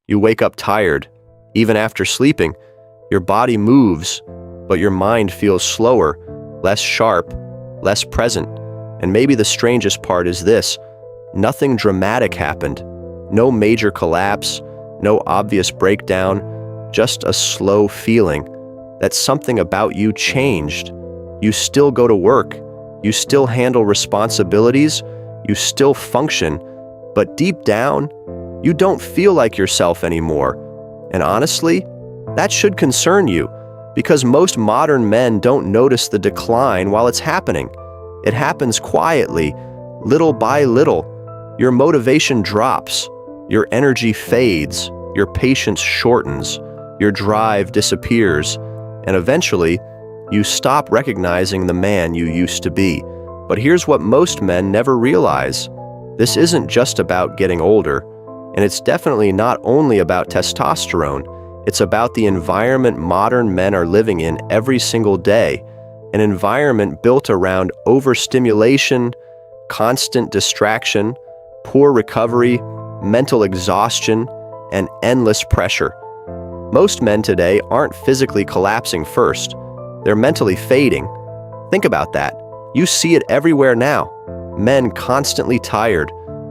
You wake up tired. Even after sleeping, your body moves, but your mind feels slower, less sharp, less present. And maybe the strangest part is this: nothing dramatic happened. No major collapse, no obvious breakdown, just a slow feeling that something about you changed. You still go to work, you still handle responsibilities, you still function, but deep down, you don't feel like yourself anymore. And honestly, that should concern you, because most modern men don't notice the decline while it's happening. It happens quietly, little by little. Your motivation drops, your energy fades, your patience shortens, your drive disappears, and eventually, you stop recognizing the man you used to be. But here's what most men never realize. This isn't just about getting older, and it's definitely not only about testosterone. It's about the environment modern men are living in every single day, an environment built around overstimulation, constant distraction, poor recovery, mental exhaustion, and endless pressure. Most men today aren't physically collapsing first. They're mentally fading. Think about that. You see it everywhere now. Men constantly tired,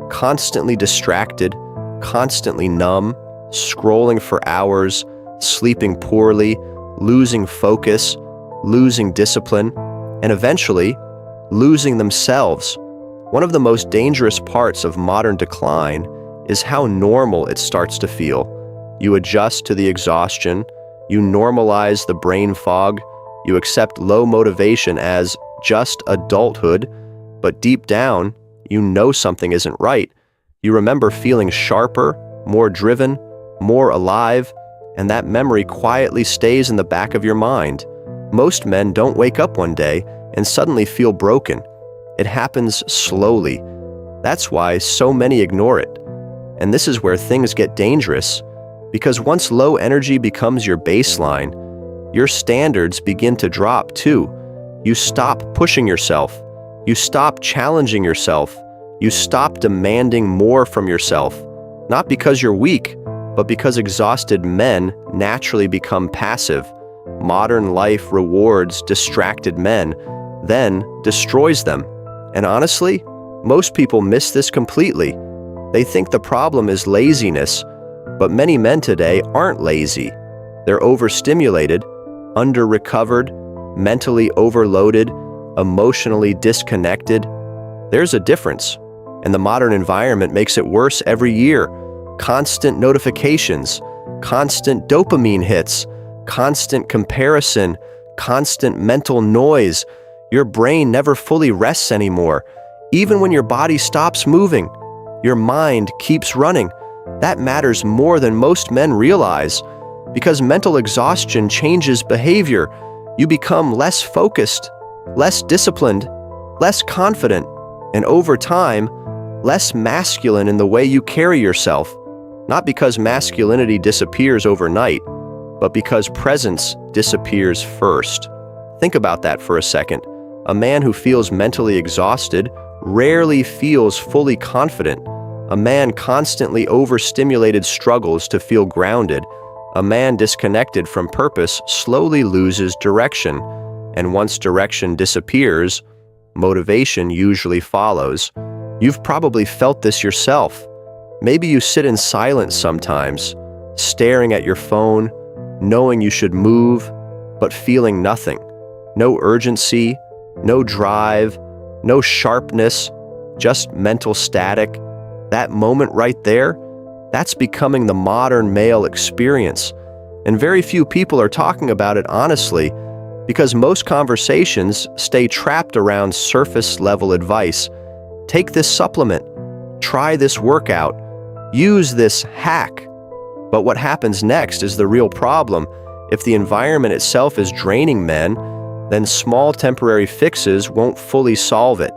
constantly distracted, constantly numb, scrolling for hours, sleeping poorly, losing focus, losing discipline, and eventually losing themselves. One of the most dangerous parts of modern decline is how normal it starts to feel. You adjust to the exhaustion, you normalize the brain fog, you accept low motivation as just adulthood, but deep down, you know something isn't right. You remember feeling sharper, more driven, more alive, and that memory quietly stays in the back of your mind. Most men don't wake up one day and suddenly feel broken. It happens slowly. That's why so many ignore it. And this is where things get dangerous, because once low energy becomes your baseline, your standards begin to drop too. You stop pushing yourself. You stop challenging yourself. You stop demanding more from yourself. Not because you're weak, but because exhausted men naturally become passive. Modern life rewards distracted men, then destroys them. And honestly, most people miss this completely. They think the problem is laziness, but many men today aren't lazy. They're overstimulated, under-recovered, mentally overloaded, emotionally disconnected. There's a difference, and the modern environment makes it worse every year. Constant notifications, constant dopamine hits, constant comparison, constant mental noise. Your brain never fully rests anymore. Even when your body stops moving, your mind keeps running. That matters more than most men realize, because mental exhaustion changes behavior. You become less focused, less disciplined, less confident, and over time, less masculine in the way you carry yourself. Not because masculinity disappears overnight, but because presence disappears first. Think about that for a second. A man who feels mentally exhausted rarely feels fully confident. A man constantly overstimulated struggles to feel grounded. A man disconnected from purpose slowly loses direction, and once direction disappears, motivation usually follows. You've probably felt this yourself. Maybe you sit in silence sometimes, staring at your phone, knowing you should move, but feeling nothing. No urgency, no drive, no sharpness, just mental static. That moment right there, that's becoming the modern male experience. And very few people are talking about it honestly, because most conversations stay trapped around surface-level advice. Take this supplement, try this workout, use this hack. But what happens next is the real problem. If the environment itself is draining men, then small temporary fixes won't fully solve it.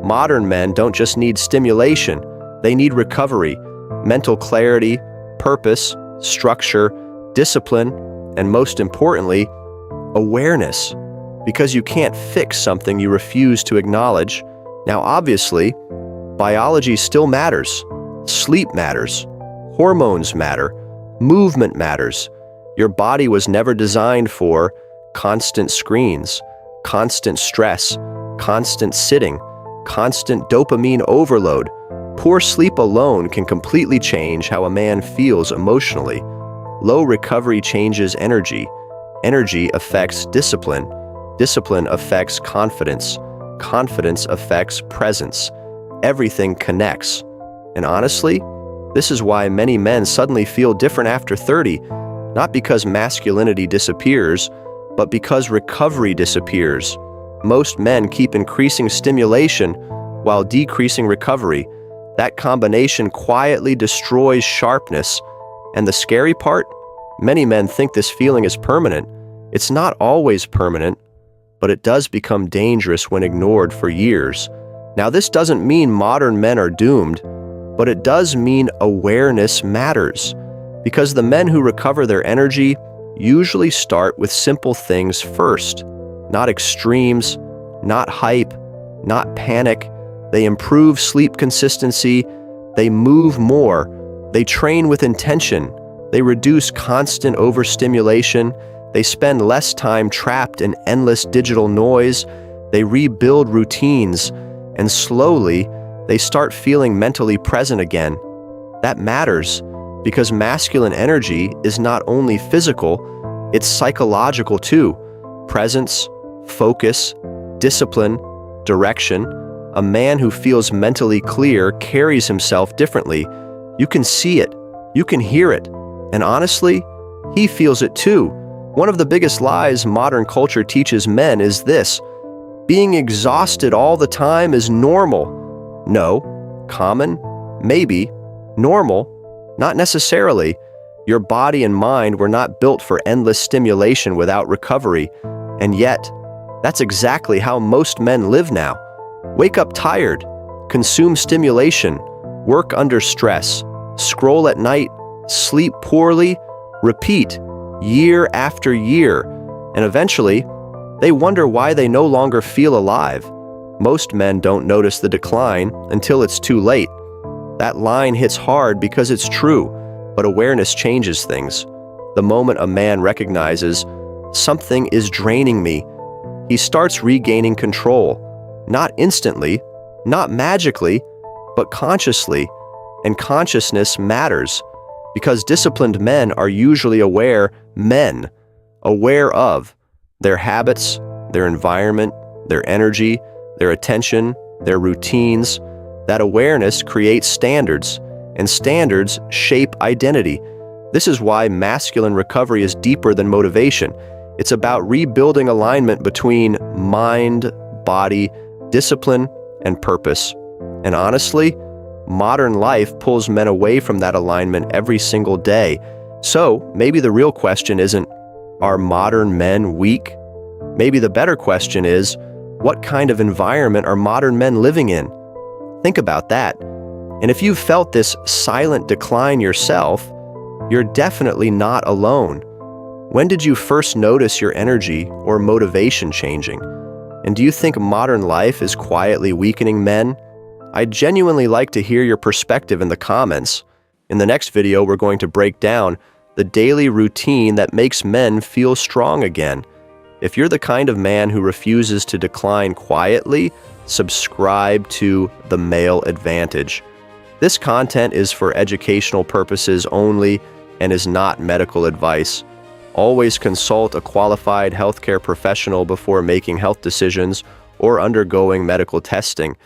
Modern men don't just need stimulation, they need recovery, mental clarity, purpose, structure, discipline, and most importantly, awareness. Because you can't fix something you refuse to acknowledge. Now obviously, biology still matters. Sleep matters. Hormones matter. Movement matters. Your body was never designed for constant screens, constant stress, constant sitting, constant dopamine overload. Poor sleep alone can completely change how a man feels emotionally. Low recovery changes energy. Energy affects discipline. Discipline affects confidence. Confidence affects presence. Everything connects. And honestly, this is why many men suddenly feel different after 30, not because masculinity disappears, but because recovery disappears. Most men keep increasing stimulation while decreasing recovery. That combination quietly destroys sharpness. And the scary part? Many men think this feeling is permanent. It's not always permanent, but it does become dangerous when ignored for years. Now, this doesn't mean modern men are doomed, but it does mean awareness matters. Because the men who recover their energy usually start with simple things first. Not extremes, not hype, not panic. They improve sleep consistency. They move more. They train with intention. They reduce constant overstimulation. They spend less time trapped in endless digital noise. They rebuild routines. And slowly, they start feeling mentally present again. That matters because masculine energy is not only physical, it's psychological too. Presence, focus, discipline, direction. A man who feels mentally clear carries himself differently. You can see it. You can hear it. And honestly, he feels it too. One of the biggest lies modern culture teaches men is this: being exhausted all the time is normal. No. Common? Maybe. Normal? Not necessarily. Your body and mind were not built for endless stimulation without recovery. And yet, that's exactly how most men live now. Wake up tired, consume stimulation, work under stress, scroll at night, sleep poorly, repeat year after year, and eventually, they wonder why they no longer feel alive. Most men don't notice the decline until it's too late. That line hits hard because it's true, but awareness changes things. The moment a man recognizes, something is draining me, he starts regaining control. Not instantly, not magically, but consciously. And consciousness matters, because disciplined men are usually aware of their habits, their environment, their energy, their attention, their routines. That awareness creates standards, and standards shape identity. This is why masculine recovery is deeper than motivation. It's about rebuilding alignment between mind, body, discipline, and purpose. And honestly, modern life pulls men away from that alignment every single day. So maybe the real question isn't, are modern men weak? Maybe the better question is, what kind of environment are modern men living in? Think about that. And if you've felt this silent decline yourself, you're definitely not alone. When did you first notice your energy or motivation changing? And do you think modern life is quietly weakening men? I'd genuinely like to hear your perspective in the comments. In the next video, we're going to break down the daily routine that makes men feel strong again. If you're the kind of man who refuses to decline quietly, subscribe to The Male Advantage. This content is for educational purposes only and is not medical advice. Always consult a qualified healthcare professional before making health decisions or undergoing medical testing.